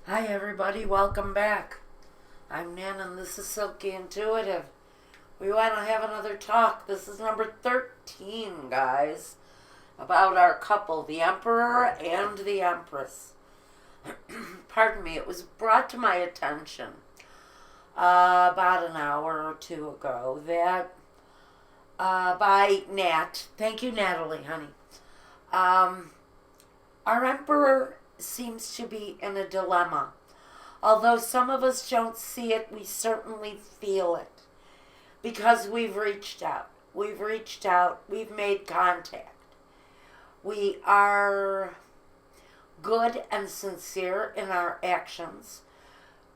Hi everybody, welcome back. I'm Nan and this is Silky Intuitive. We want to have another talk. This is number 13, guys, about our couple, the Emperor and the Empress. Pardon me, it was brought to my attention about an hour or two ago that by Nat. Thank you, Natalie, honey. Our Emperor seems to be in a dilemma. Although some of us don't see it, we certainly feel it. Because we've reached out. We've made contact. We are good and sincere in our actions.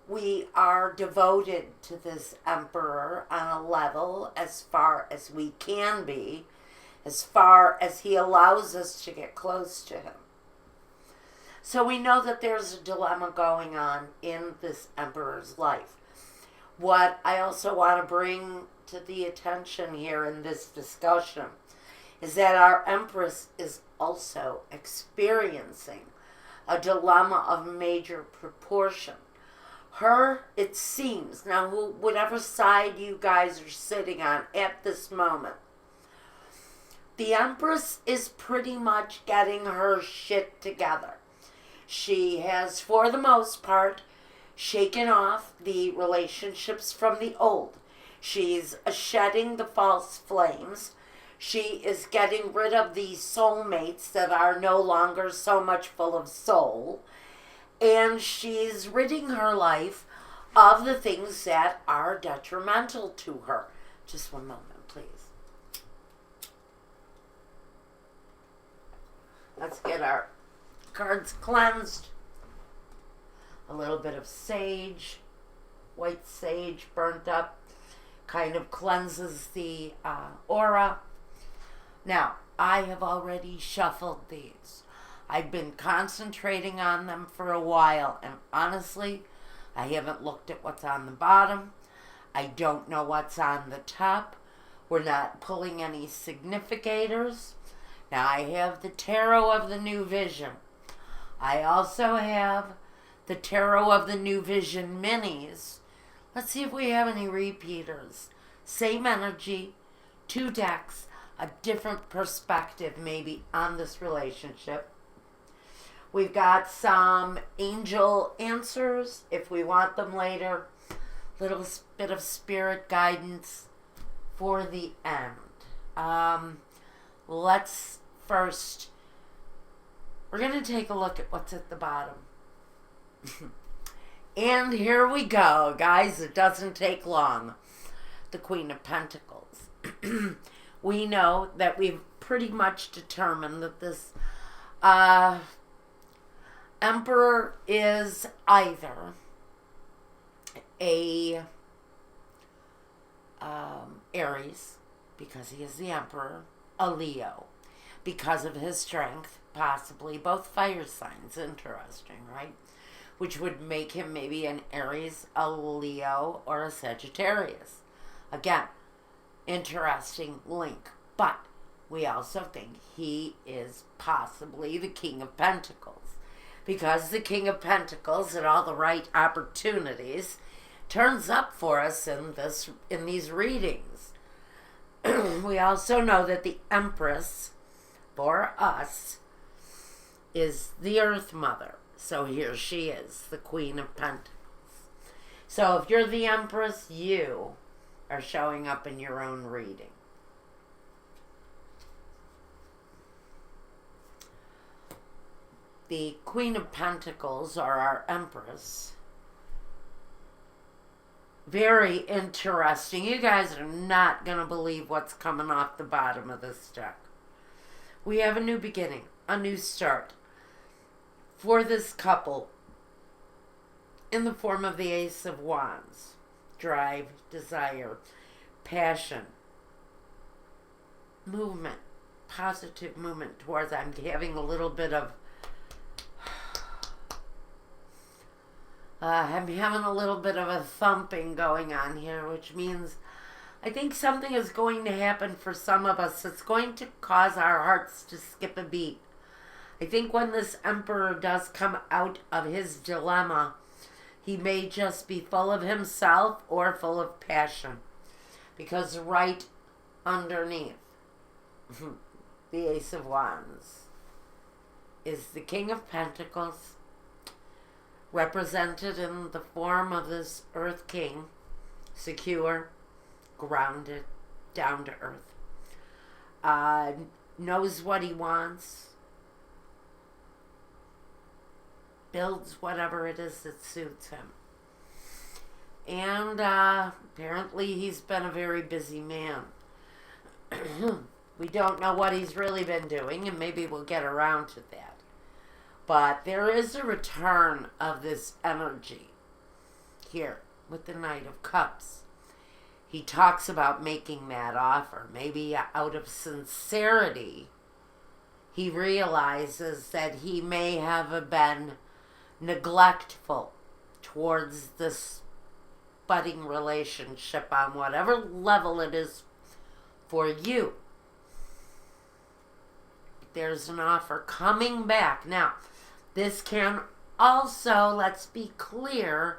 We are devoted to this Emperor on a level as far as we can be, as far as he allows us to get close to him. So we know that there's a dilemma going on in this Emperor's life. What I also want to bring to the attention here in this discussion is that our Empress is also experiencing a dilemma of major proportion. It seems, now whatever side you guys are sitting on at this moment, the Empress is pretty much getting her shit together. She has, for the most part, shaken off the relationships from the old. She's shedding the false flames. She is getting rid of the soulmates that are no longer so much full of soul. And she's ridding her life of the things that are detrimental to her. Just one moment, please. Let's get our cards cleansed. A little bit of sage, white sage burnt up, kind of cleanses the aura. Now, I have already shuffled these. I've been concentrating on them for a while, and honestly, I haven't looked at what's on the bottom. I don't know what's on the top. We're not pulling any significators. Now, I have the Tarot of the New Vision. I also have the Tarot of the New Vision minis. Let's see if we have any repeaters. Same energy, two decks, a different perspective maybe on this relationship. We've got some angel answers if we want them later. Little bit of spirit guidance for the end. Let's first... We're going to take a look at what's at the bottom. And here we go, guys. It doesn't take long. The Queen of Pentacles. We know that we've pretty much determined that this Emperor is either a Aries, because he is the Emperor, a Leo, because of his strength, possibly both fire signs. Interesting, right? Which would make him maybe an Aries, a Leo, or a Sagittarius. Again, interesting link. But we also think he is possibly the King of Pentacles, because the King of Pentacles, at all the right opportunities, turns up for us in these readings. We also know that the Empress, for us, is the Earth Mother. So here she is, the Queen of Pentacles. So if you're the Empress, you are showing up in your own reading. The Queen of Pentacles, or our Empress. Very interesting. You guys are not going to believe what's coming off the bottom of this deck. We have a new beginning, a new start for this couple in the form of the Ace of Wands. Drive, desire, passion, movement, positive movement towards... I'm having a little bit of... I'm having a little bit of a thumping going on here, which means I think something is going to happen for some of us that's going to cause our hearts to skip a beat. I think when this emperor does come out of his dilemma, he may just be full of himself or full of passion. Because right underneath the Ace of Wands is the King of Pentacles, represented in the form of this Earth King, secure, grounded, down to earth, knows what he wants, builds whatever it is that suits him. And apparently he's been a very busy man. We don't know what he's really been doing, and maybe we'll get around to that. But there is a return of this energy here with the Knight of Cups. He talks about making that offer. Maybe out of sincerity, he realizes that he may have been neglectful towards this budding relationship on whatever level it is for you. There's an offer coming back. Now, this can also, let's be clear,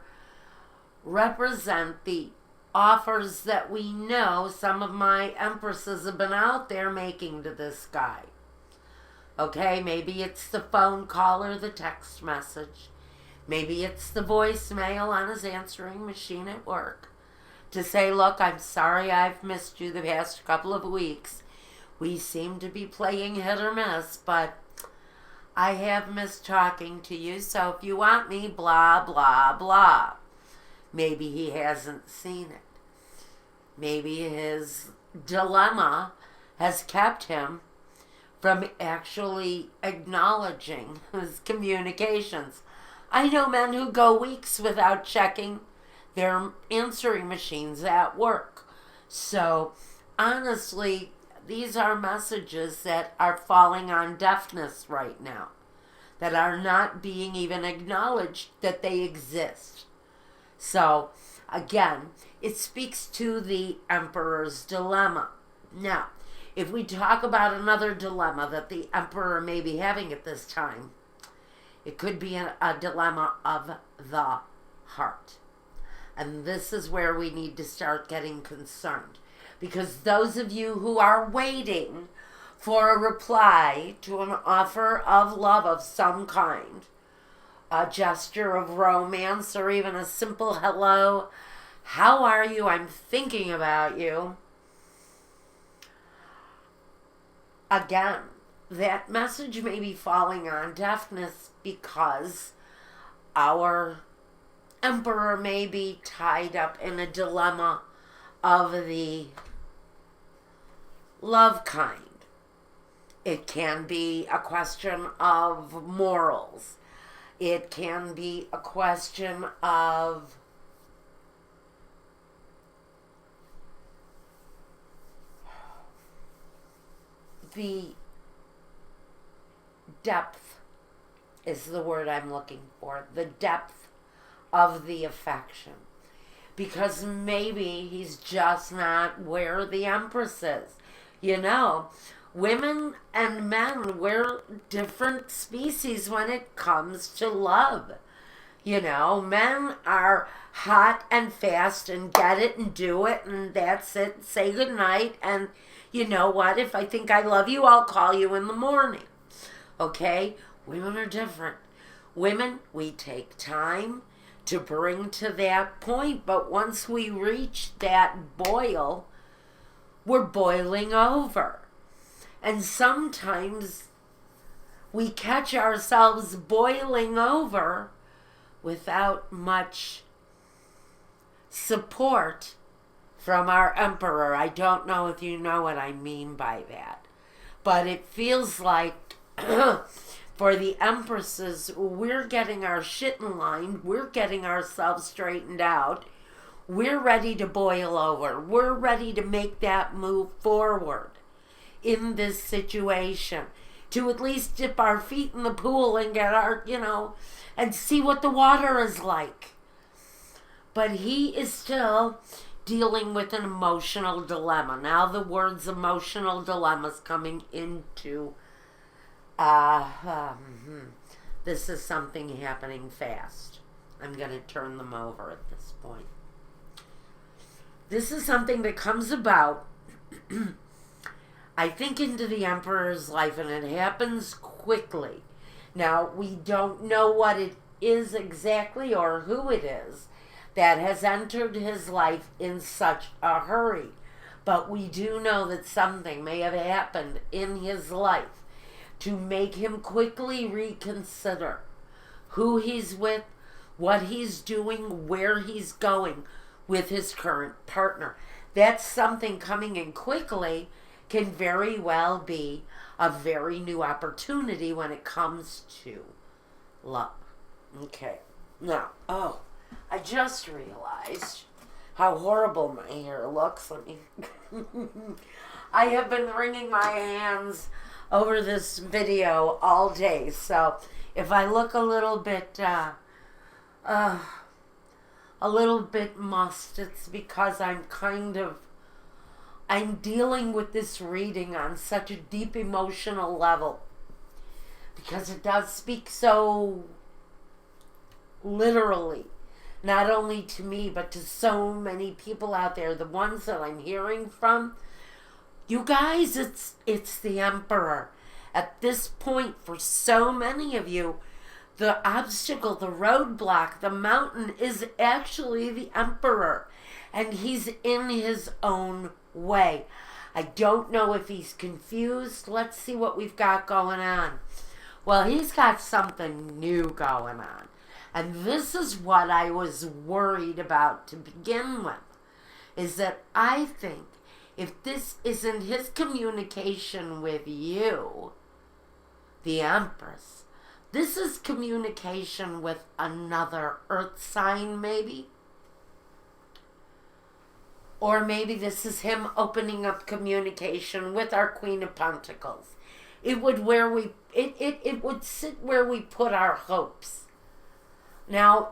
represent the offers that we know some of my empresses have been out there making to this guy. Okay, maybe it's the phone call or the text message. Maybe it's the voicemail on his answering machine at work to say, look, I'm sorry I've missed you the past couple of weeks. We seem to be playing hit or miss, but I have missed talking to you, so if you want me, blah, blah, blah. Maybe he hasn't seen it. Maybe his dilemma has kept him from actually acknowledging his communications. I know men who go weeks without checking their answering machines at work. So, honestly, these are messages that are falling on deafness right now, that are not being even acknowledged that they exist. So, again, it speaks to the Emperor's dilemma. Now, if we talk about another dilemma that the Emperor may be having at this time, it could be a dilemma of the heart. And this is where we need to start getting concerned. Because those of you who are waiting for a reply to an offer of love of some kind, a gesture of romance, or even a simple hello, how are you? I'm thinking about you. Again, that message may be falling on deafness because our Emperor may be tied up in a dilemma of the love kind. It can be a question of morals. It can be a question of the depth is the word I'm looking for. The depth of the affection. Because maybe he's just not where the Empress is. You know, women and men, we're different species when it comes to love. You know, men are hot and fast and get it and do it and that's it. Say goodnight and you know what? If I think I love you, I'll call you in the morning. Okay? Women are different. Women, we take time to bring to that point, but once we reach that boil, we're boiling over. And sometimes we catch ourselves boiling over without much support from our Emperor. I don't know if you know what I mean by that, but it feels like for the Empresses, we're getting our shit in line. We're getting ourselves straightened out. We're ready to boil over. We're ready to make that move forward in this situation. To at least dip our feet in the pool and get our, and see what the water is like. But he is still dealing with an emotional dilemma. Now the words emotional dilemmas coming into This is something happening fast. I'm going to turn them over at this point. This is something that comes about, I think, into the Emperor's life, and it happens quickly. Now, we don't know what it is exactly or who it is that has entered his life in such a hurry. But we do know that something may have happened in his life to make him quickly reconsider who he's with, what he's doing, where he's going with his current partner. That's something coming in quickly can very well be a very new opportunity when it comes to love. Okay. Now, I just realized how horrible my hair looks. Let me... I have been wringing my hands over this video all day, so if I look a little bit mussed, it's because I'm dealing with this reading on such a deep emotional level, because it does speak so literally, not only to me, but to so many people out there, the ones that I'm hearing from. You guys, it's the Emperor. At this point, for so many of you, the obstacle, the roadblock, the mountain is actually the Emperor. And he's in his own way. I don't know if he's confused. Let's see what we've got going on. Well, he's got something new going on. And this is what I was worried about to begin with. Is that I think if this isn't his communication with you, the Empress, this is communication with another earth sign, maybe. Or maybe this is him opening up communication with our Queen of Pentacles. It would sit where we put our hopes. Now,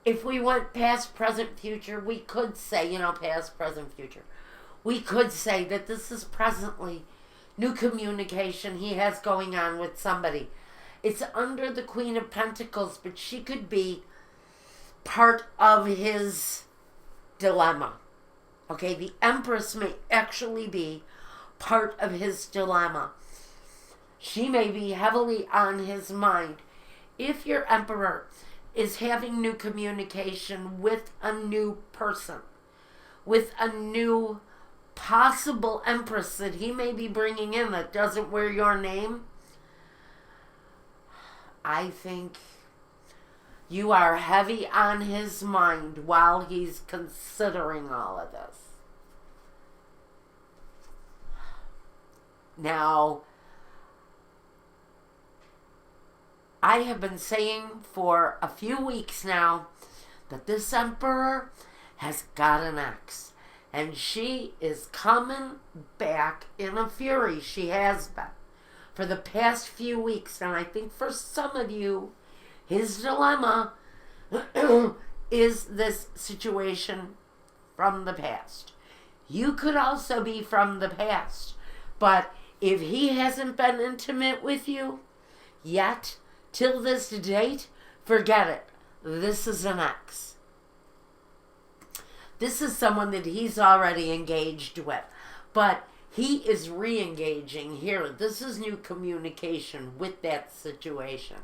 if we went past, present, future, we could say, past, present, future. We could say that this is presently new communication he has going on with somebody. It's under the Queen of Pentacles, but she could be part of his dilemma. Okay, the Empress may actually be part of his dilemma. She may be heavily on his mind. If your Emperor is having new communication with a new person, with a new possible Empress that he may be bringing in that doesn't wear your name, I think you are heavy on his mind while he's considering all of this. Now, I have been saying for a few weeks now that this Emperor has got an ex. And she is coming back in a fury. She has been for the past few weeks. And I think for some of you, his dilemma is this situation from the past. You could also be from the past. But if he hasn't been intimate with you yet, till this date, forget it. This is an ex. This is someone that he's already engaged with. But he is re-engaging here. This is new communication with that situation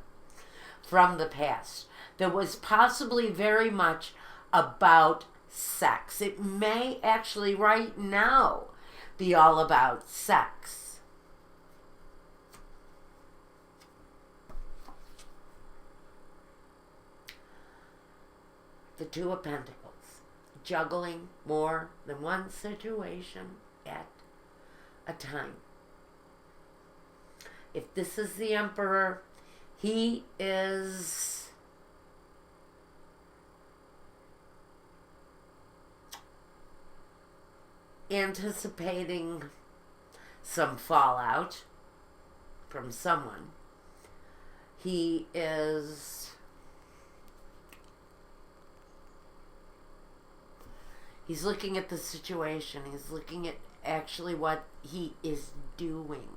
from the past that was possibly very much about sex. It may actually right now be all about sex. The Two of Pentacles. Juggling more than one situation at a time. If this is the Emperor, he is anticipating some fallout from someone. He's looking at the situation. He's looking at actually what he is doing.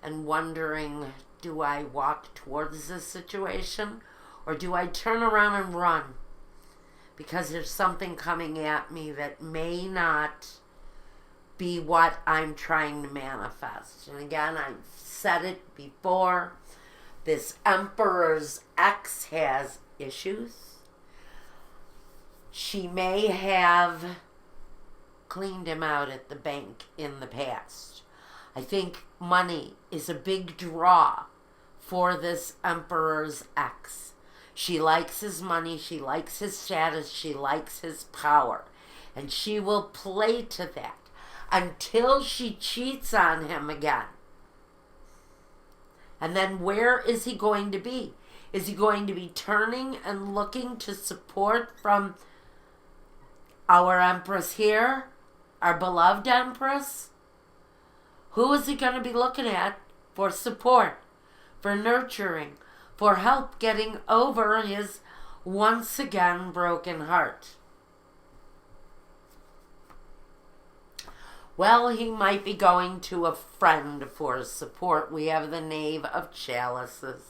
and wondering, do I walk towards this situation or do I turn around and run? Because there's something coming at me that may not be what I'm trying to manifest. And again, I've said it before, this Emperor's ex has issues. She may have cleaned him out at the bank in the past. I think money is a big draw for this Emperor's ex. She likes his money, she likes his status, she likes his power. And she will play to that until she cheats on him again. And then where is he going to be? Is he going to be turning and looking to support from our Empress here? Our beloved Empress? Who is he going to be looking at for support, for nurturing, for help getting over his once again broken heart? Well, he might be going to a friend for support. We have the Knave of Chalices.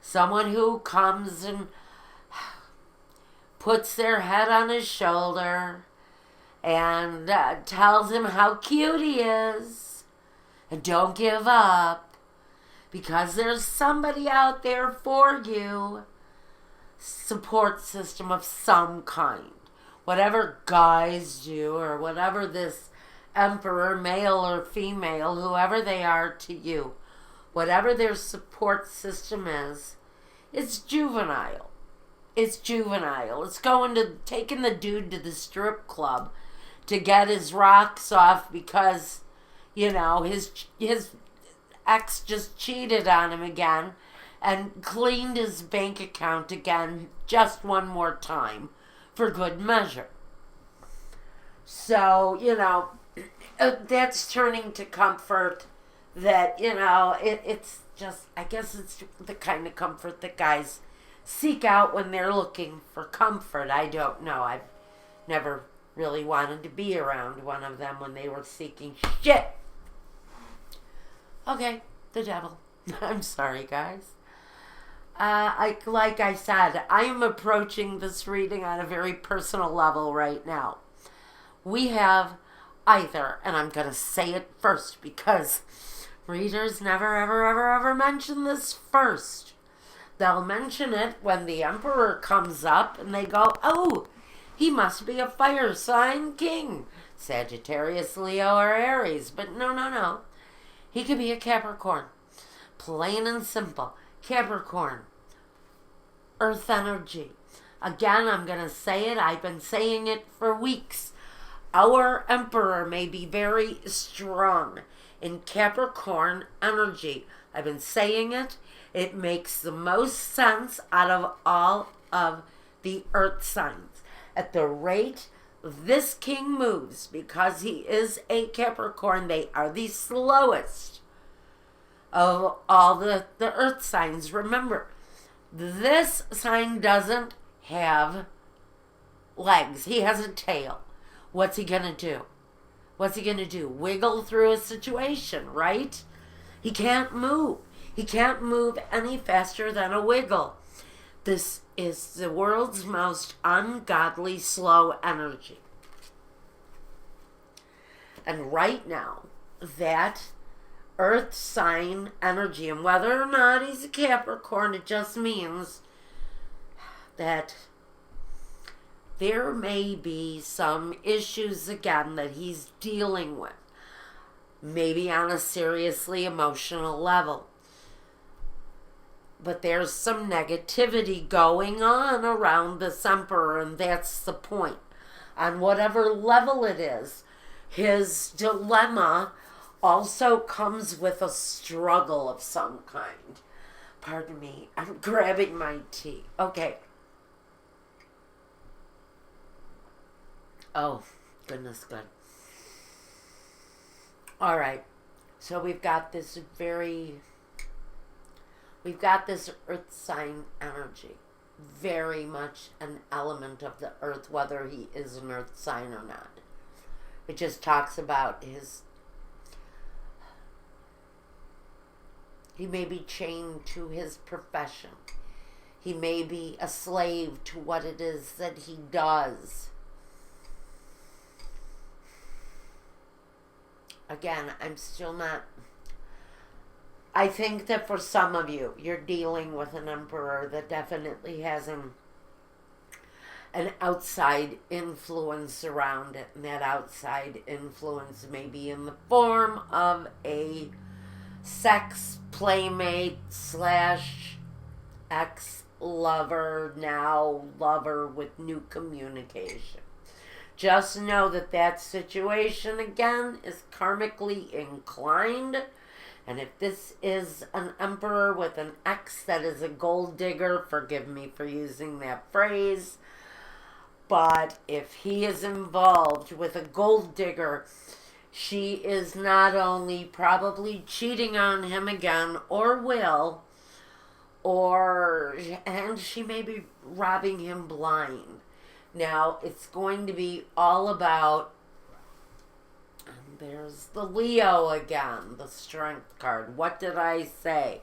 Someone who comes and puts their head on his shoulder and tells him how cute he is. And don't give up, because there's somebody out there for you. Support system of some kind. Whatever guys do, or whatever this Emperor, male or female, whoever they are to you, whatever their support system is, it's juvenile. It's juvenile. It's taking the dude to the strip club to get his rocks off because, his ex just cheated on him again and cleaned his bank account again just one more time for good measure. So, that's turning to comfort that, it's just, I guess it's the kind of comfort that guys seek out when they're looking for comfort. I don't know. I've never really wanted to be around one of them when they were seeking shit. Okay, the devil. I'm sorry, guys. Like I said, I am approaching this reading on a very personal level right now. We have either, and I'm going to say it first because readers never, ever, ever, ever mention this first. They'll mention it when the Emperor comes up and they go, oh, he must be a fire sign king. Sagittarius, Leo, or Aries. But no. He could be a Capricorn. Plain and simple. Capricorn. Earth energy. Again, I'm going to say it. I've been saying it for weeks. Our Emperor may be very strong in Capricorn energy. I've been saying it. It makes the most sense out of all of the earth signs. At the rate this king moves, because he is a Capricorn, they are the slowest of all the earth signs. Remember, this sign doesn't have legs. He has a tail. What's he going to do? What's he going to do? Wiggle through a situation, right? He can't move. He can't move any faster than a wiggle. This is the world's most ungodly slow energy. And right now, that earth sign energy, and whether or not he's a Capricorn, it just means that there may be some issues again that he's dealing with. Maybe on a seriously emotional level. But there's some negativity going on around this Emperor, and that's the point. On whatever level it is, his dilemma also comes with a struggle of some kind. Pardon me, I'm grabbing my tea. Okay. Oh, goodness, good. All right. So we've got this earth sign energy. Very much an element of the earth, whether he is an earth sign or not. It just talks about his He may be chained to his profession. He may be a slave to what it is that he does. Again, I'm still not... I think that for some of you, you're dealing with an emperor that definitely has an outside influence around it. And that outside influence may be in the form of a sex playmate slash ex-lover, now lover with new communication. Just know that that situation, again, is karmically inclined. And if this is an emperor with an ex that is a gold digger, forgive me for using that phrase, but if he is involved with a gold digger, she is not only probably cheating on him again, or will, and she may be robbing him blind. Now, it's going to be all about, and there's the Leo again, the Strength card. What did I say?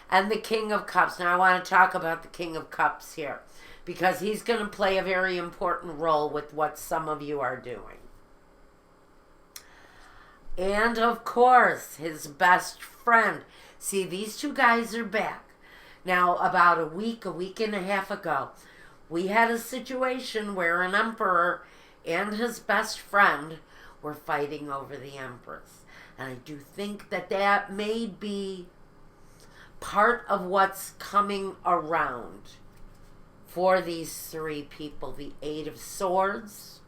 And the King of Cups. Now, I want to talk about the King of Cups here, because he's going to play a very important role with what some of you are doing. And, of course, his best friend. See, these two guys are back. Now, about a week and a half ago, we had a situation where an emperor and his best friend were fighting over the Empress. And I do think that that may be part of what's coming around for these three people. The Eight of Swords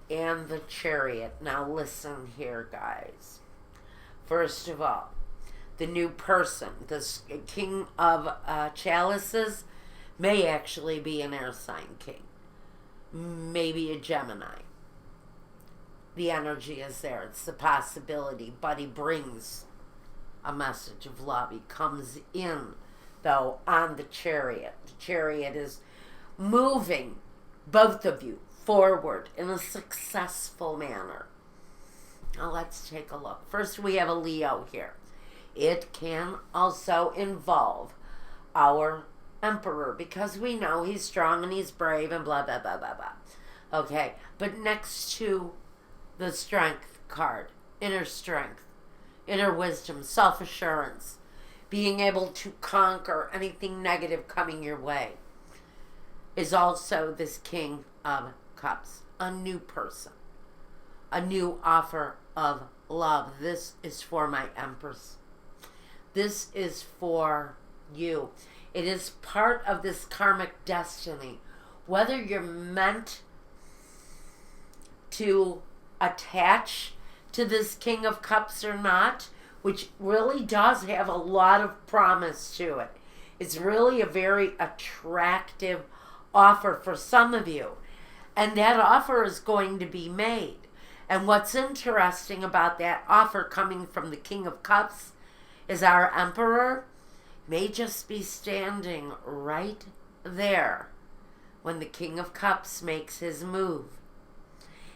and the Chariot. Now listen here, guys. First of all, the new person, the King of Chalices, may actually be an air sign king. Maybe a Gemini. The energy is there. It's the possibility. But he brings a message of love. He comes in, though, on the Chariot. The Chariot is moving both of you forward in a successful manner. Now let's take a look. First, we have a Leo here. It can also involve our emperor, because we know he's strong and he's brave and blah, blah, blah, blah, blah. Okay, but next to the Strength card, inner strength, inner wisdom, self-assurance, being able to conquer anything negative coming your way, is also this King of Cups, a new person, a new offer of love. This is for my Empress. This is for you. It is part of this karmic destiny. Whether you're meant to attach to this King of Cups or not, which really does have a lot of promise to it. It's really a very attractive offer for some of you. And that offer is going to be made. And what's interesting about that offer coming from the King of Cups is our Emperor may just be standing right there when the King of Cups makes his move.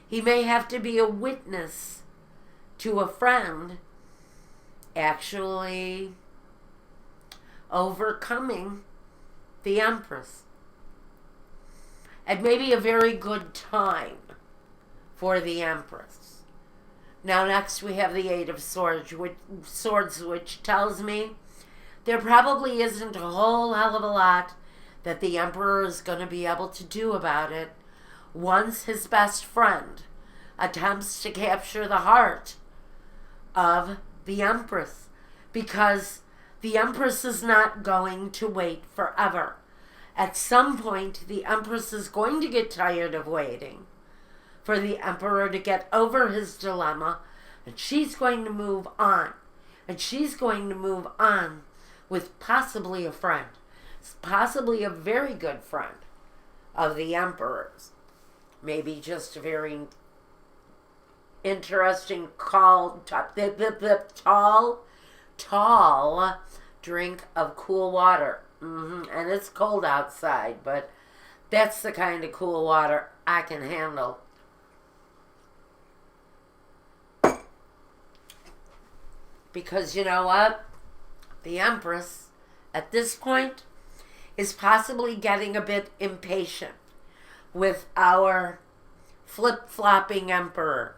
He may have to be a witness to a friend actually overcoming the Empress. It may be a very good time for the Empress. Now next we have the Eight of Swords, which tells me there probably isn't a whole hell of a lot that the Emperor is going to be able to do about it once his best friend attempts to capture the heart of the Empress, because the Empress is not going to wait forever. At some point, the Empress is going to get tired of waiting for the Emperor to get over his dilemma, and she's going to move on. And she's going to move on with possibly a friend, possibly a very good friend of the Emperor's. Maybe just a very interesting tall drink of cool water. And it's cold outside, but that's the kind of cool water I can handle. Because you know what? The Empress, at this point, is possibly getting a bit impatient with our flip-flopping Emperor.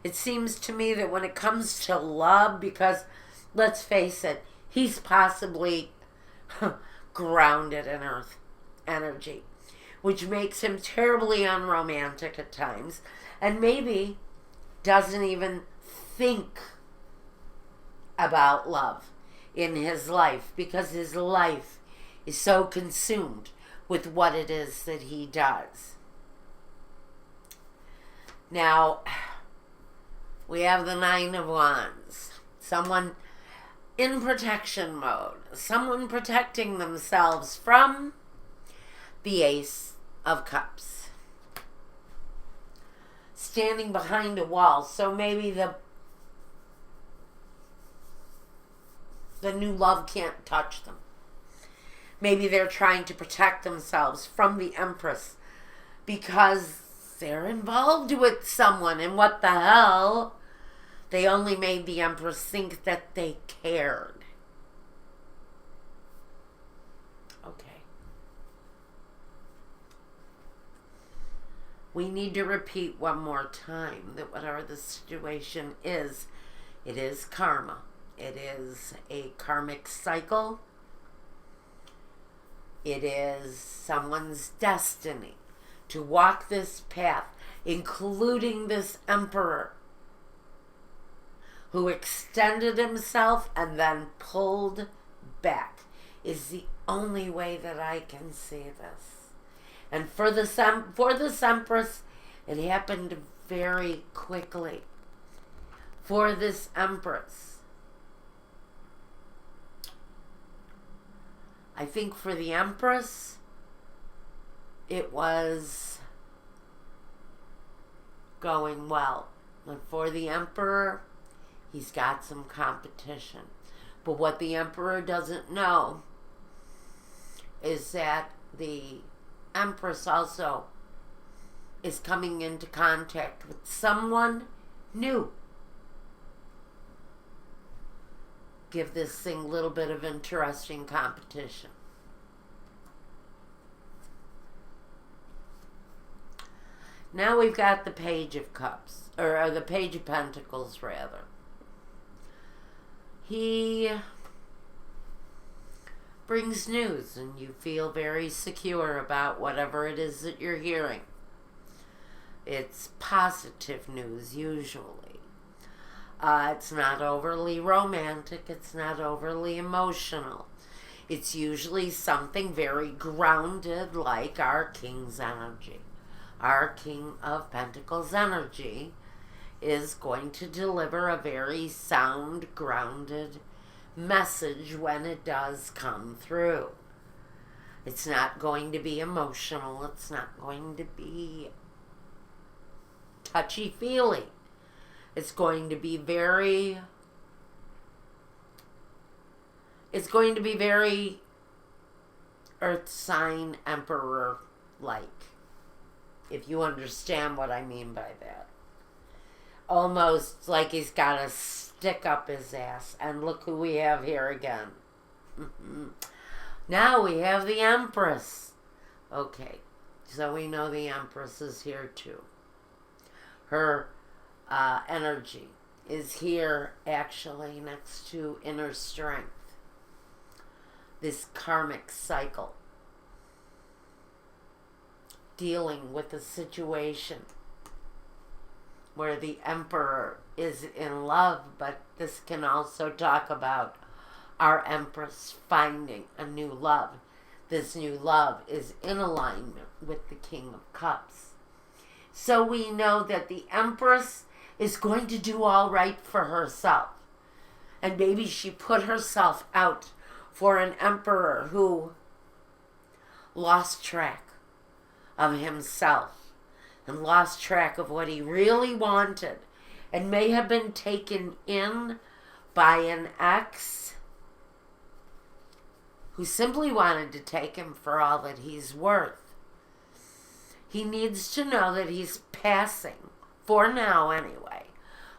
It seems to me that when it comes to love, because let's face it, he's possibly grounded in earth energy, which makes him terribly unromantic at times, and maybe doesn't even think about love in his life, because his life is so consumed with what it is that he does. Now, we have the Nine of Wands. Someone in protection mode. Someone protecting themselves from the Ace of Cups. Standing behind a wall. So maybe the new love can't touch them. Maybe they're trying to protect themselves from the Empress because they're involved with someone, and what the hell? They only made the Empress think that they cared. Okay. We need to repeat one more time that whatever the situation is, it is karma. It is a karmic cycle. It is someone's destiny to walk this path, including this Emperor who extended himself and then pulled back, is the only way that I can see this. And for this Empress, it happened very quickly. For this Empress, I think for the Empress, it was going well. But for the Emperor, he's got some competition. But what the Emperor doesn't know is that the Empress also is coming into contact with someone new. Give this thing a little bit of interesting competition. Now we've got the Page of Cups, or the Page of Pentacles, rather. He brings news, and you feel very secure about whatever it is that you're hearing. It's positive news, usually. It's not overly romantic. It's not overly emotional. It's usually something very grounded, like our King's energy. Our King of Pentacles energy is going to deliver a very sound, grounded message when it does come through. It's not going to be emotional. It's not going to be touchy-feely. It's going to be very Earth sign Emperor-like, if you understand what I mean by that. Almost like he's got a stick up his ass. And look who we have here again. Now we have the Empress. Okay, so we know the Empress is here too. Her energy is here actually next to inner strength. This karmic cycle. Dealing with a situation where the Emperor is in love, but this can also talk about our Empress finding a new love. This new love is in alignment with the King of Cups. So we know that the Empress is going to do all right for herself. And maybe she put herself out for an Emperor who lost track of himself and lost track of what he really wanted, and may have been taken in by an ex who simply wanted to take him for all that he's worth. He needs to know that he's passing, for now anyway,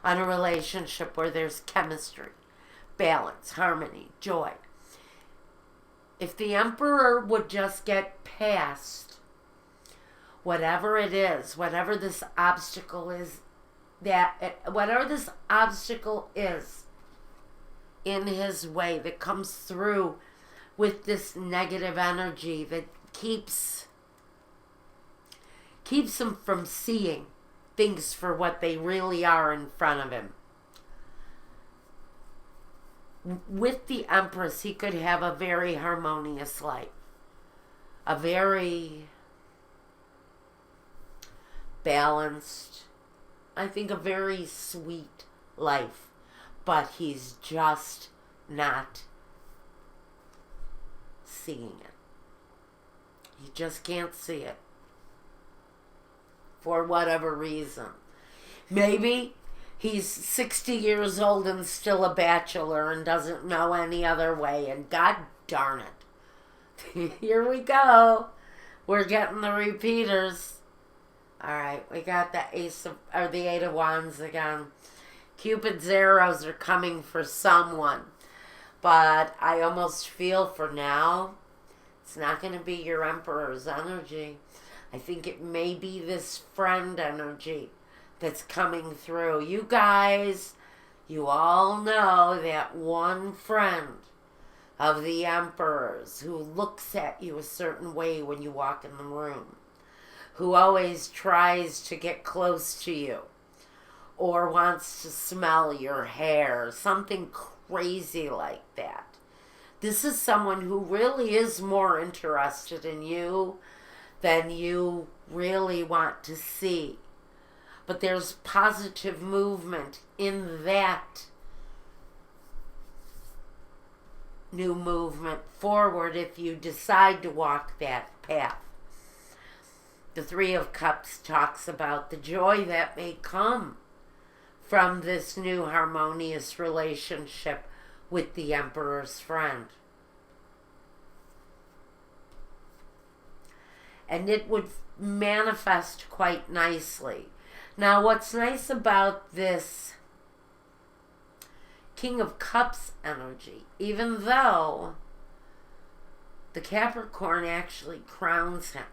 on a relationship where there's chemistry balance, harmony, joy. If the Emperor would just get past whatever it is, whatever this obstacle is, whatever this obstacle is in his way that comes through with this negative energy that keeps him from seeing things for what they really are in front of him. With the Empress, he could have a very harmonious life. A very balanced, I think a very sweet life. But he's just not seeing it. He just can't see it. For whatever reason. Maybe he's 60 years old and still a bachelor and doesn't know any other way. And God darn it. Here we go. We're getting the repeaters. Alright, we got the the Eight of Wands again. Cupid's arrows are coming for someone. But I almost feel for now, it's not going to be your Emperor's energy. I think it may be this friend energy that's coming through. You guys, you all know that one friend of the Emperor's who looks at you a certain way when you walk in the room, who always tries to get close to you or wants to smell your hair, something crazy like that. This is someone who really is more interested in you than you really want to see. But there's positive movement in that new movement forward if you decide to walk that path. The Three of Cups talks about the joy that may come from this new harmonious relationship with the Emperor's friend. And it would manifest quite nicely. Now, what's nice about this King of Cups energy, even though the Capricorn actually crowns him,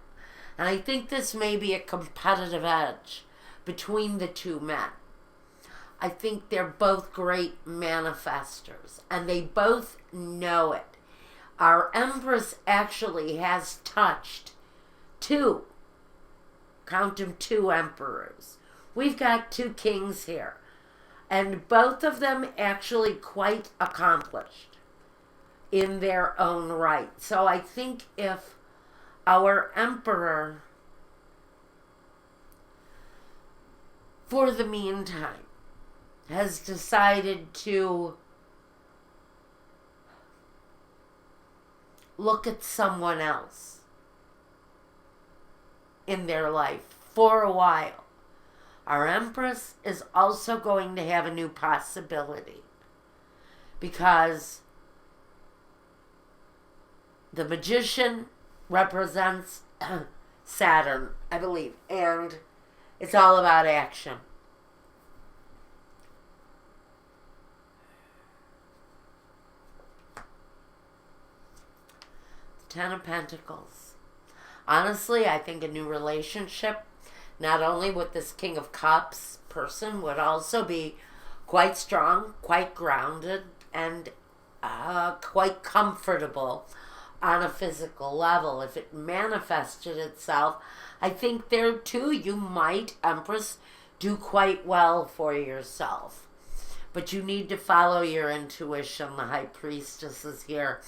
and I think this may be a competitive edge between the two men. I think they're both great manifestors, and they both know it. Our Empress actually has touched two, count them, two emperors. We've got two kings here, and both of them actually quite accomplished in their own right. So I think if our Emperor, for the meantime, has decided to look at someone else in their life for a while, our Empress is also going to have a new possibility, because the Magician represents Saturn, I believe, and it's all about action. The Ten of Pentacles. Honestly, I think a new relationship, not only with this King of Cups person, would also be quite strong, quite grounded, and quite comfortable on a physical level. If it manifested itself, I think there too you might, Empress, do quite well for yourself. But you need to follow your intuition. The High Priestess is here.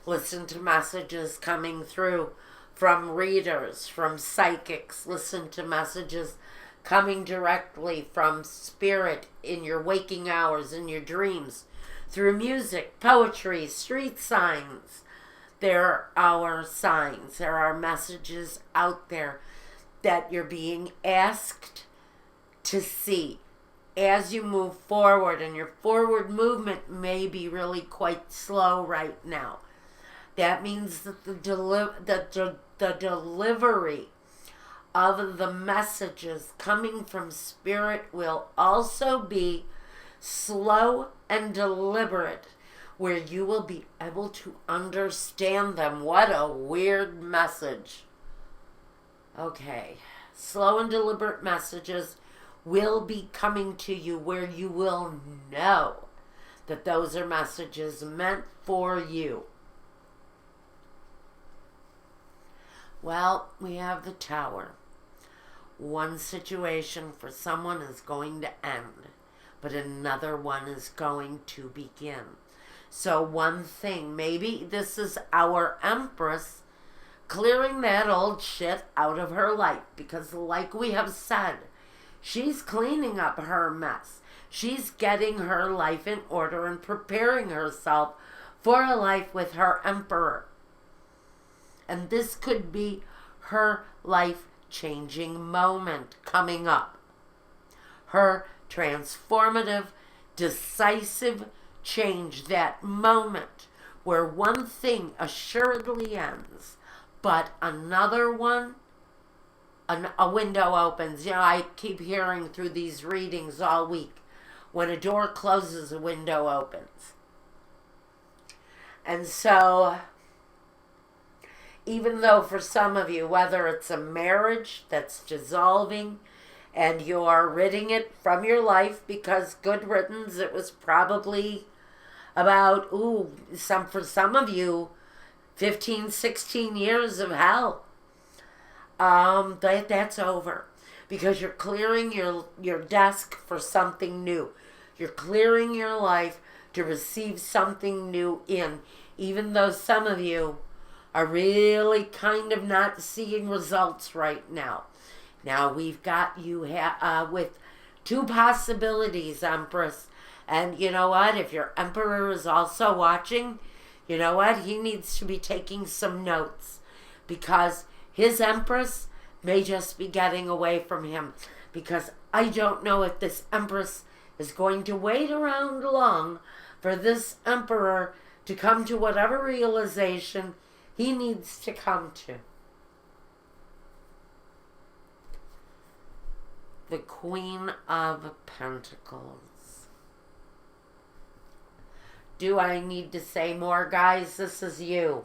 Listen to messages coming through from readers, from psychics. Listen to messages coming directly from spirit in your waking hours, in your dreams, through music, poetry, street signs. There are our signs. There are messages out there that you're being asked to see as you move forward, and your forward movement may be really quite slow right now. That means that the delivery of the messages coming from spirit will also be slow and deliberate, where you will be able to understand them. What a weird message. Okay. Slow and deliberate messages will be coming to you where you will know that those are messages meant for you. Well, we have the Tower. One situation for someone is going to end, but another one is going to begin. So one thing, maybe this is our Empress clearing that old shit out of her life, because like we have said, she's cleaning up her mess. She's getting her life in order and preparing herself for a life with her Emperor. And this could be her life-changing moment coming up. Her transformative, decisive change, that moment where one thing assuredly ends, but another one, a window opens. You know, I keep hearing through these readings all week, when a door closes, a window opens. And so, even though for some of you, whether it's a marriage that's dissolving and you're ridding it from your life because good riddance, it was probably about, for some of you, 15, 16 years of hell. That's over. Because you're clearing your desk for something new. You're clearing your life to receive something new in. Even though some of you are really kind of not seeing results right now. Now we've got you with two possibilities, Empress. And you know what? If your Emperor is also watching, you know what? He needs to be taking some notes. Because his Empress may just be getting away from him. Because I don't know if this Empress is going to wait around long for this Emperor to come to whatever realization he needs to come to. The Queen of Pentacles. Do I need to say more, guys? This is you.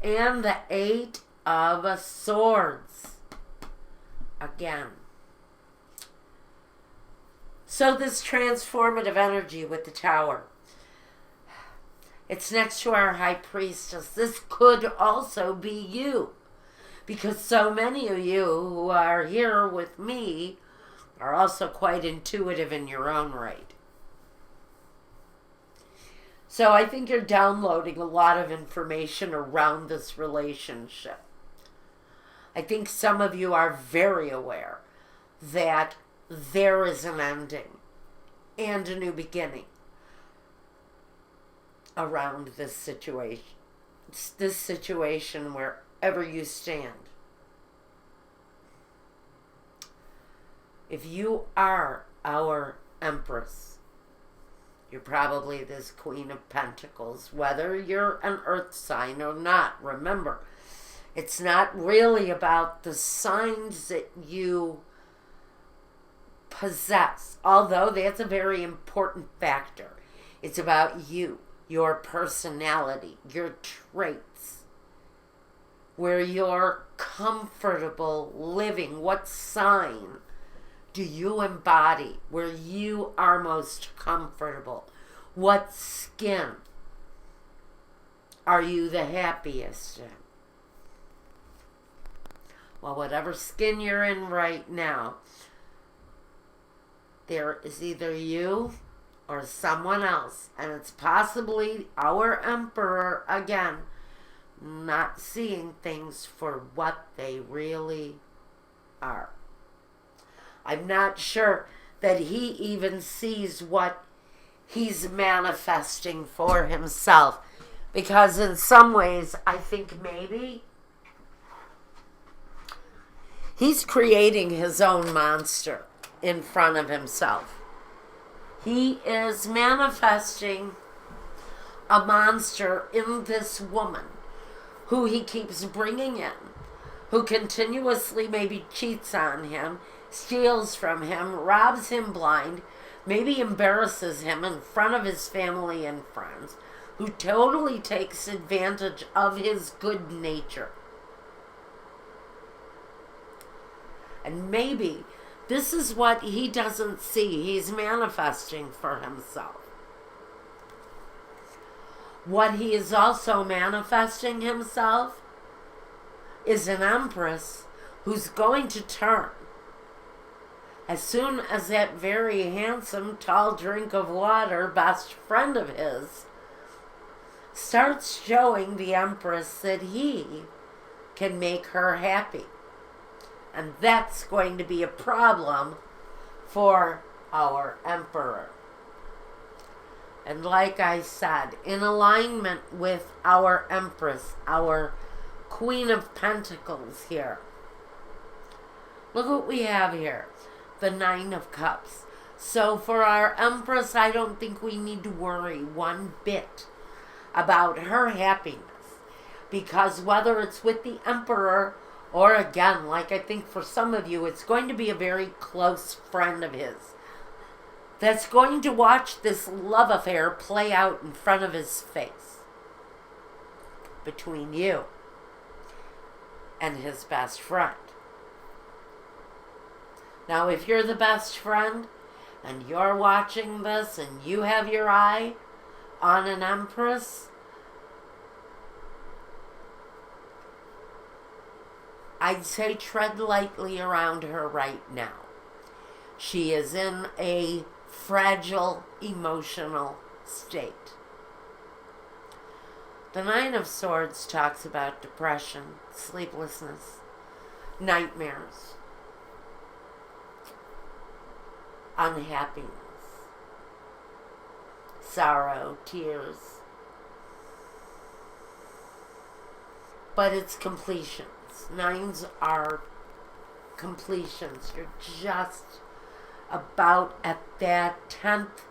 And the Eight of Swords. Again. So this transformative energy with the Tower. It's next to our High Priestess. This could also be you. Because so many of you who are here with me are also quite intuitive in your own right. So I think you're downloading a lot of information around this relationship. I think some of you are very aware that there is an ending and a new beginning around this situation. It's this situation wherever you stand. If you are our Empress, you're probably this Queen of Pentacles, whether you're an earth sign or not. Remember, it's not really about the signs that you possess, although that's a very important factor. It's about you, your personality, your traits, where you're comfortable living. What sign do you embody where you are most comfortable? What skin are you the happiest in? Well, whatever skin you're in right now, there is either you or someone else, and it's possibly our Emperor again, not seeing things for what they really are. I'm not sure that he even sees what he's manifesting for himself, because in some ways I think maybe he's creating his own monster in front of himself. He is manifesting a monster in this woman who he keeps bringing in, who continuously maybe cheats on him, steals from him, robs him blind, maybe embarrasses him in front of his family and friends, who totally takes advantage of his good nature. And maybe this is what he doesn't see. He's manifesting for himself. What he is also manifesting himself is an empress who's going to turn. As soon as that very handsome, tall drink of water, best friend of his, starts showing the empress that he can make her happy. And that's going to be a problem for our emperor. And like I said, in alignment with our empress, our Queen of Pentacles here, look what we have here. The Nine of Cups. So for our empress, I don't think we need to worry one bit about her happiness. Because whether it's with the emperor or again, like I think for some of you, it's going to be a very close friend of his that's going to watch this love affair play out in front of his face between you and his best friend. Now, if you're the best friend and you're watching this and you have your eye on an empress, I'd say tread lightly around her right now. She is in a fragile emotional state. The Nine of Swords talks about depression, sleeplessness, nightmares, unhappiness, sorrow, tears. But it's completions. Nines are completions. You're just about at that 10th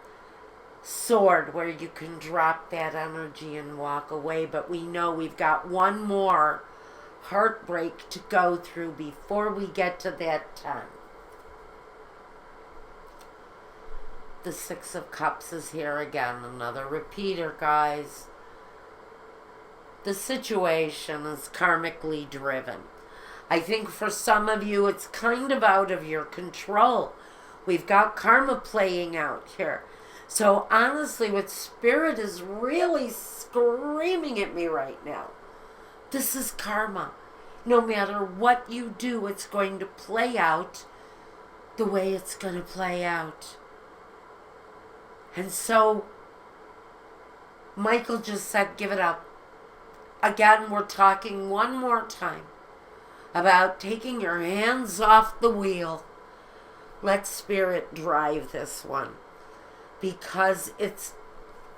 sword where you can drop that energy and walk away. But we know we've got one more heartbreak to go through before we get to that 10. The Six of Cups is here again. Another repeater, guys. The situation is karmically driven. I think for some of you, it's kind of out of your control. We've got karma playing out here. So honestly, what Spirit is really screaming at me right now, this is karma. No matter what you do, it's going to play out the way it's going to play out. And so, Michael just said, give it up. Again, we're talking one more time about taking your hands off the wheel. Let Spirit drive this one. Because it's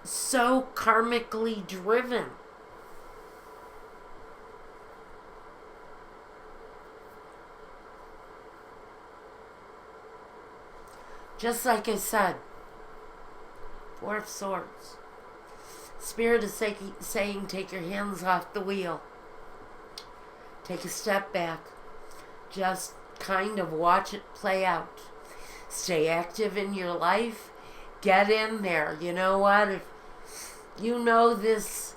so karmically driven. Just like I said, Four of Swords. Spirit is saying, take your hands off the wheel. Take a step back. Just kind of watch it play out. Stay active in your life. Get in there. You know what? If you know this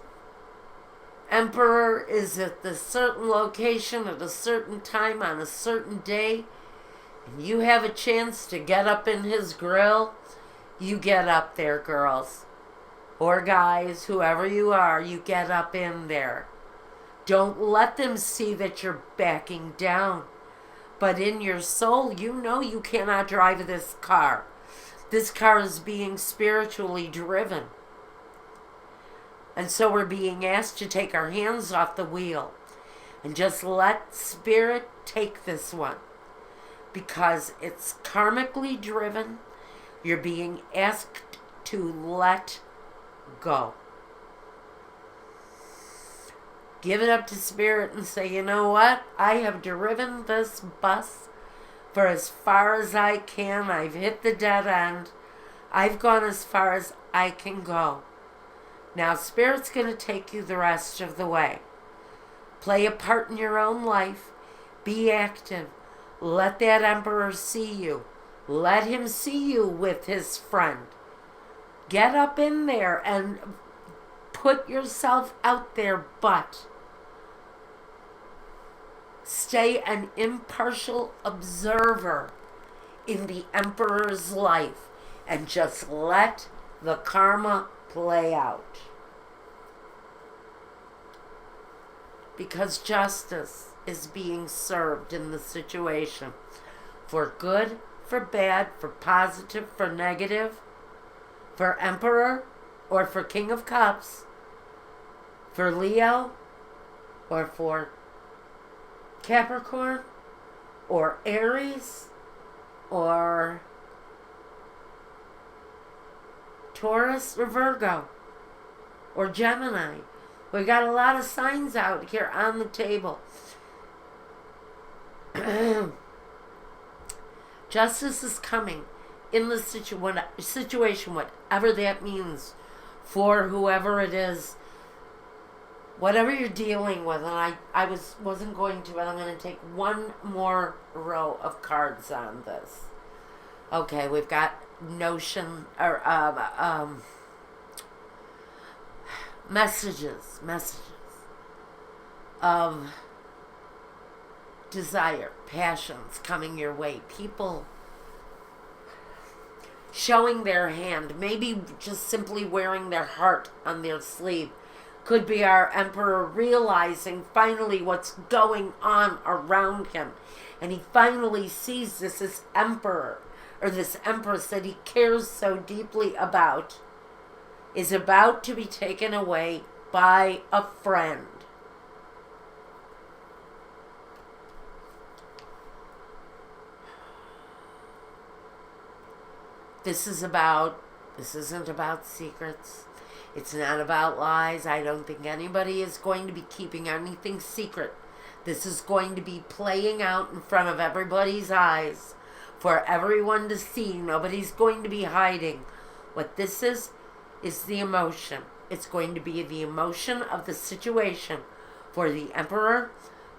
emperor is at this certain location at a certain time on a certain day, and you have a chance to get up in his grill, you get up there, girls. Or guys, whoever you are, you get up in there. Don't let them see that you're backing down. But in your soul, you know you cannot drive this car. This car is being spiritually driven. And so we're being asked to take our hands off the wheel and just let Spirit take this one. Because it's karmically driven. You're being asked to let go. Give it up to Spirit and say, you know what? I have driven this bus for as far as I can. I've hit the dead end. I've gone as far as I can go. Now Spirit's going to take you the rest of the way. Play a part in your own life. Be active. Let that emperor see you. Let him see you with his friend. Get up in there and Put yourself out there, but stay an impartial observer in the Emperor's life and just let the karma play out. Because justice is being served in the situation. For good, for bad, for positive, for negative, for Emperor or for King of Cups, for Leo or for Capricorn or Aries or Taurus or Virgo or Gemini. We got a lot of signs out here on the table. Justice is coming in the situation, whatever that means, for whoever it is, whatever you're dealing with. And I wasn't going to, but I'm going to take one more row of cards on this. Okay, we've got notion or messages of desire, passions coming your way. People showing their hand, maybe just simply wearing their heart on their sleeve. Could be our Emperor realizing finally what's going on around him. And he finally sees this Emperor or this Empress that he cares so deeply about is about to be taken away by a friend. This isn't about secrets. It's not about lies. I don't think anybody is going to be keeping anything secret. This is going to be playing out in front of everybody's eyes for everyone to see. Nobody's going to be hiding. What this is the emotion. It's going to be the emotion of the situation for the Emperor,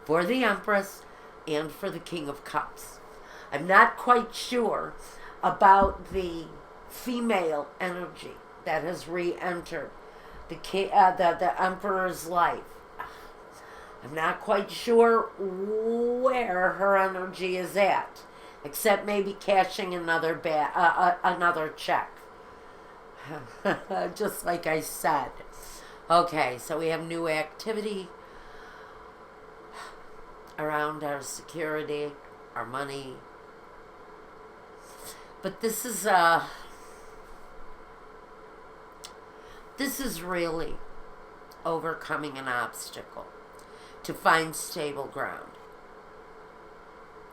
for the Empress, and for the King of Cups. I'm not quite sure about the female energy that has re-entered the Emperor's life. I'm not quite sure where her energy is at, except maybe cashing another another check. Just like I said. Okay, so we have new activity around our security, our money. But this is really overcoming an obstacle to find stable ground,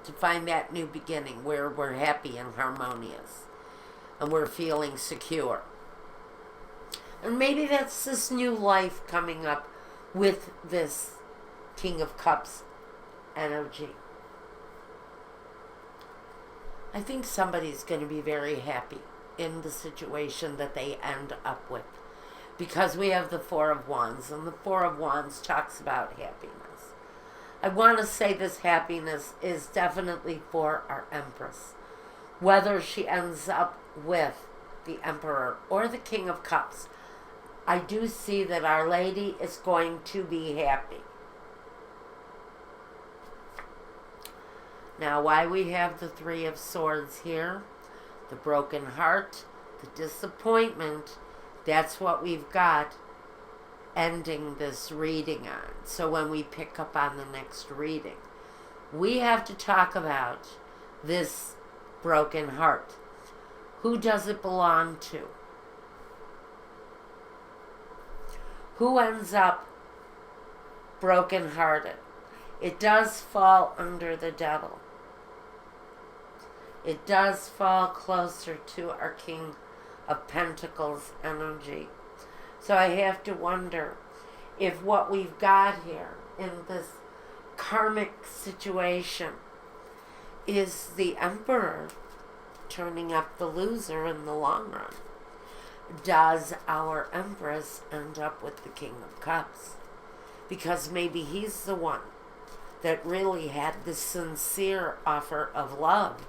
to find that new beginning where we're happy and harmonious and we're feeling secure. And maybe that's this new life coming up with this King of Cups energy. I think somebody's going to be very happy in the situation that they end up with. Because we have the Four of Wands, and the Four of Wands talks about happiness. I want to say this happiness is definitely for our Empress. Whether she ends up with the Emperor or the King of Cups, I do see that Our Lady is going to be happy. Now, why we have the Three of Swords here, the broken heart, the disappointment, that's what we've got ending this reading on. So when we pick up on the next reading, we have to talk about this broken heart. Who does it belong to? Who ends up broken-hearted? It does fall under the devil. It does fall closer to our King of Pentacles energy. So I have to wonder if what we've got here in this karmic situation is the Emperor turning up the loser in the long run. Does our Empress end up with the King of Cups? Because maybe he's the one that really had the sincere offer of love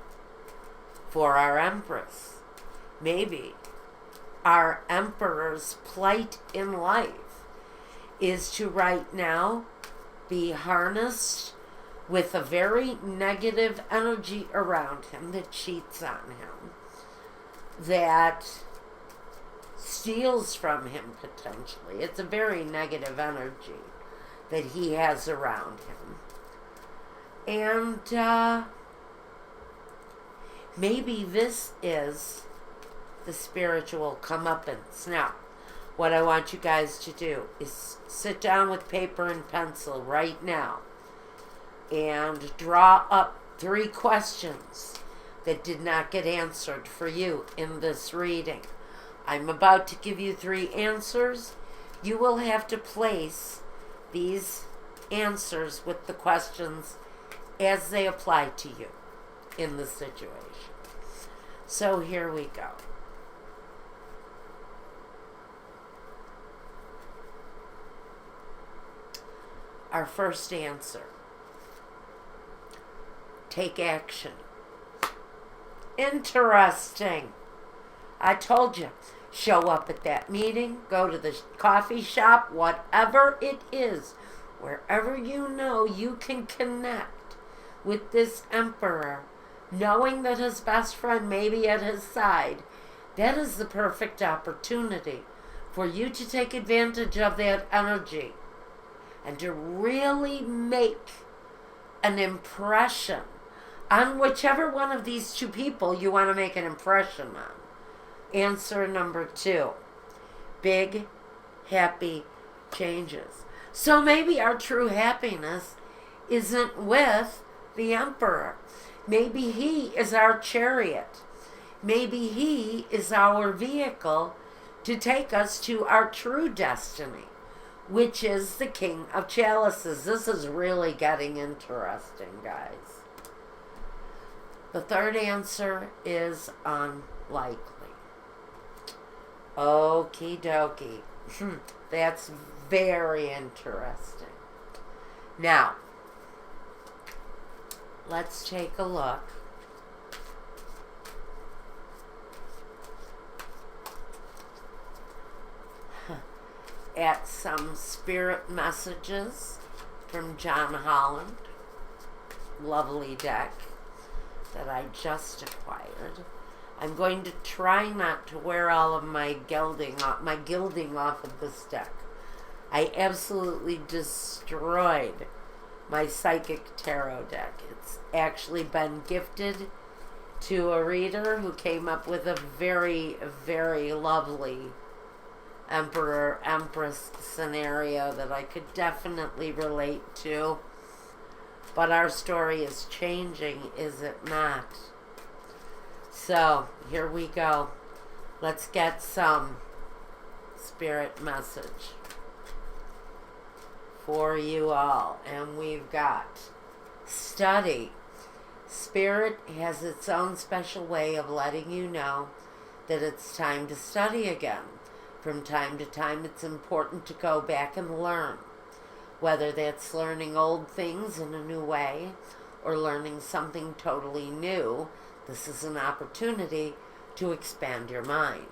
for our Empress. Maybe our Emperor's plight in life is to right now be harnessed with a very negative energy around him that cheats on him, that steals from him potentially. It's a very negative energy that he has around him. And maybe this is the spiritual comeuppance. Now, what I want you guys to do is sit down with paper and pencil right now and draw up 3 questions that did not get answered for you in this reading. I'm about to give you 3 answers. You will have to place these answers with the questions as they apply to you in the situation. So here we go. Our first answer. Take action. Interesting. I told you. Show up at that meeting. Go to the coffee shop. Whatever it is. Wherever you know you can connect with this emperor. Knowing that his best friend may be at his side. That is the perfect opportunity for you to take advantage of that energy. And to really make an impression on whichever one of these 2 people you want to make an impression on. Answer number 2. Big, happy changes. So maybe our true happiness isn't with the emperor. Maybe he is our chariot. Maybe he is our vehicle to take us to our true destiny, which is the King of Chalices. This is really getting interesting, guys. The third answer is unlikely. Okie dokie. That's very interesting. Now, let's take a look at some spirit messages from John Holland. Lovely deck that I just acquired. I'm going to try not to wear all of my gilding off of this deck. I absolutely destroyed my psychic tarot deck. It's actually been gifted to a reader who came up with a very, very lovely Emperor Empress scenario that I could definitely relate to. But our story is changing, is it not? So, here we go. Let's get some spirit message for you all. And we've got study. Spirit has its own special way of letting you know that it's time to study again. From time to time, it's important to go back and learn. Whether that's learning old things in a new way or learning something totally new, this is an opportunity to expand your mind.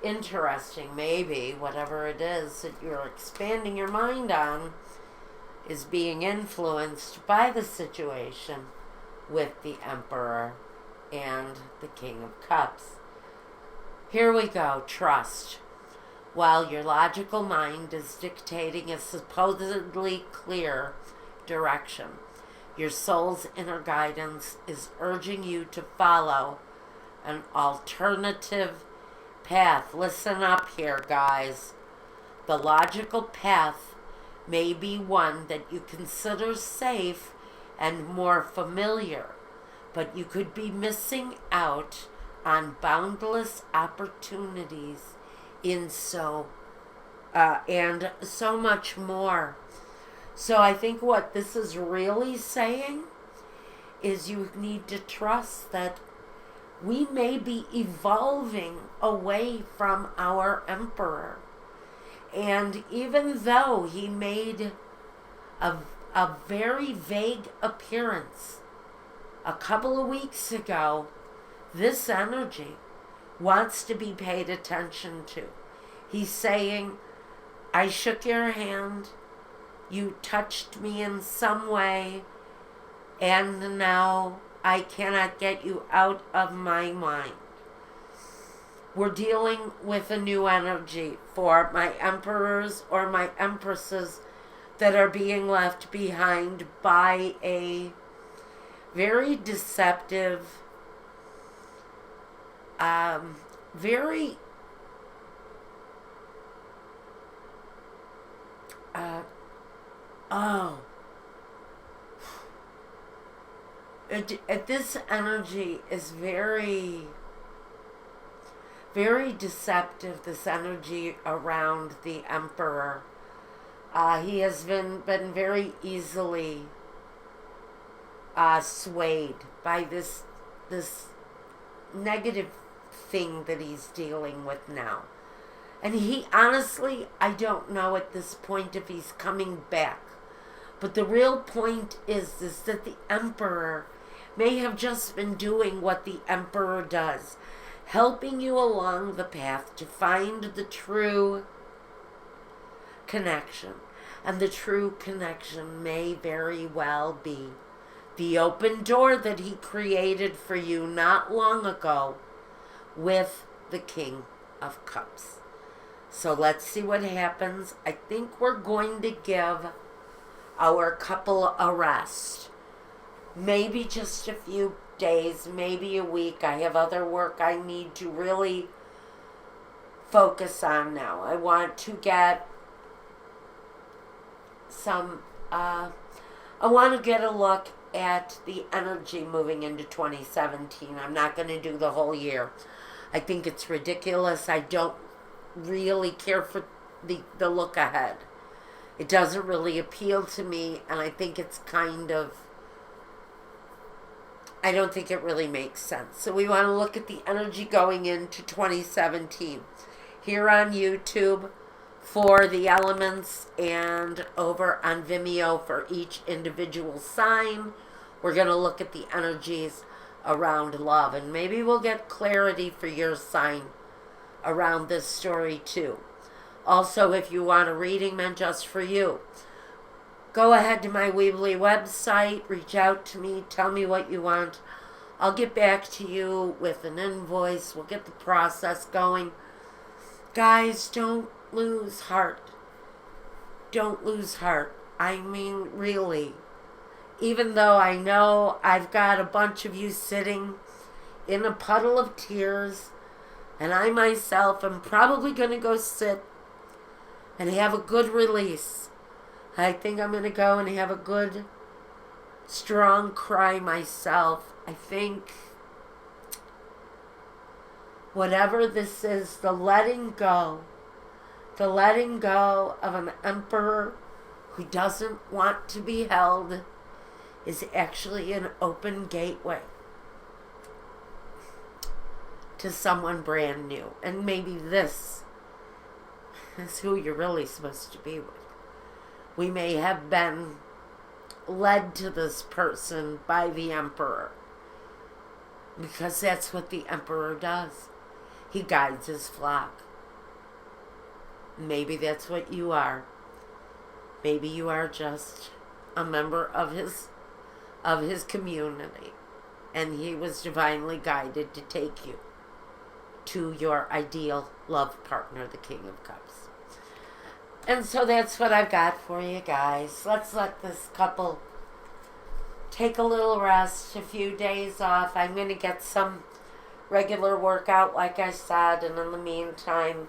Interesting, maybe, whatever it is that you're expanding your mind on is being influenced by the situation with the Emperor and the King of Cups. Here we go, trust. While your logical mind is dictating a supposedly clear direction, your soul's inner guidance is urging you to follow an alternative path. Listen up here, guys. The logical path may be one that you consider safe and more familiar, but you could be missing out on boundless opportunities in and so much more. So I think what this is really saying is you need to trust that we may be evolving away from our emperor. And even though he made a very vague appearance a couple of weeks ago, this energy wants to be paid attention to. He's saying, I shook your hand. You touched me in some way. And now I cannot get you out of my mind. We're dealing with a new energy for my emperors or my empresses that are being left behind by a very deceptive, very oh this energy is very, very deceptive, this energy around the emperor. He has been very easily swayed by this negative thing that he's dealing with now. And he honestly, I don't know at this point if he's coming back. But the real point is that the emperor may have just been doing what the emperor does, helping you along the path to find the true connection. And the true connection may very well be the open door that he created for you not long ago with the King of Cups. So let's see what happens. I think we're going to give our couple a rest. Maybe just a few days, maybe a week. I have other work I need to really focus on now. I want to get I want to get a look at the energy moving into 2017. I'm not going to do the whole year. I think it's ridiculous. I don't really care for the look ahead. It doesn't really appeal to me, and I think it's I don't think it really makes sense. So we want to look at the energy going into 2017 here on YouTube for the elements and over on Vimeo for each individual sign. We're going to look at the energies around love, and maybe we'll get clarity for your sign around this story too. Also, if you want a reading meant just for you, go ahead to my Weebly website, reach out to me, tell me what you want. I'll get back to you with an invoice. We'll get the process going. Guys, don't lose heart. Don't lose heart. I mean, really. Even though I know I've got a bunch of you sitting in a puddle of tears, and I myself am probably going to go sit and have a good release. I think I'm going to go and have a good, strong cry myself. I think whatever this is, the letting go of an emperor who doesn't want to be held is actually an open gateway to someone brand new. And maybe this is who you're really supposed to be with. We may have been led to this person by the emperor, because that's what the emperor does. He guides his flock. Maybe that's what you are. Maybe you are just a member of his community, and he was divinely guided to take you to your ideal love partner, the King of Cups. And so that's what I've got for you guys. Let's let this couple take a little rest, a few days off. I'm going to get some regular workout, like I said, and in the meantime,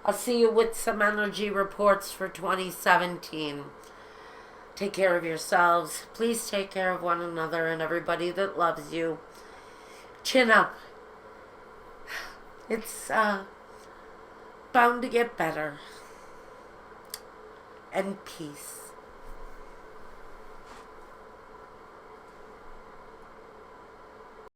I'll see you with some energy reports for 2017. Take care of yourselves. Please take care of one another and everybody that loves you. Chin up. It's bound to get better. And peace.